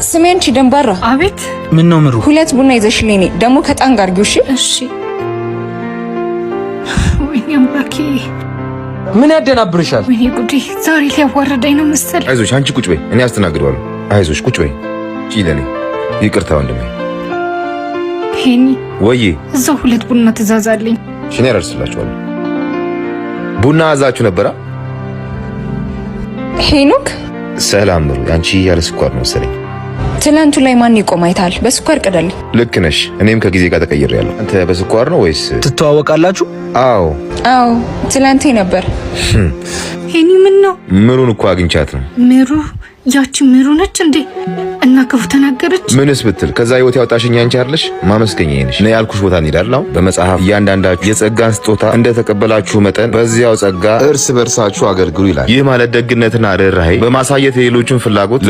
ስሜ አንቺ ደንባራ። አቤት። ምን ነው ምሩ? 2 ቡና ይዘሽልኝ ነይ። ደሞ ከጣን ጋር ግውሽ። እሺ። ወይኔ አምላኬ፣ ምን ያደናብርሻል? ወይኔ ጉዴ፣ ዛሬ ሊያዋርደኝ ነው መሰል። አይዞሽ፣ አንቺ ቁጭ በይ፣ እኔ አስተናግደዋለሁ። አይዞሽ፣ ቁጭ በይ። ጪለኔ ይቅርታ ወንድሜ። ሄኒ ወይ እዛው 2 ቡና ትዛዛለኝ። ሽኔ ያደርስላችኋለሁ። ቡና አዛችሁ ነበራ? ሄኖክ ሰላም ነው። አንቺ ያለ ስኳር ነው መሰለኝ። ትላንቱ ላይ ማን ይቆም አይታል? በስኳር ቅደልኝ። ልክ ነሽ። እኔም ከጊዜ ጋር ተቀይሬያለሁ። አንተ በስኳር ነው ወይስ? ትተዋወቃላችሁ? አዎ ትላንቴ ነበር። ሄኒ ምን ነው? ምሩን እኮ አግኝቻት ነው። ምሩ? ያቺ ምሩ ነች እንዴ? እና ክፉ ተናገረች? ምንስ ብትል ከዛ ህይወት ያወጣሽኝ አንቺ አይደለሽ? ማመስገኛ ነሽ። እኔ ያልኩሽ ቦታ እንሄዳለን። አሁን በመጽሐፍ እያንዳንዳችሁ የጸጋን ስጦታ እንደተቀበላችሁ መጠን በዚያው ጸጋ እርስ በርሳችሁ አገልግሉ ይላል። ይህ ማለት ደግነትና ርህራሄ በማሳየት የሌሎችን ፍላጎት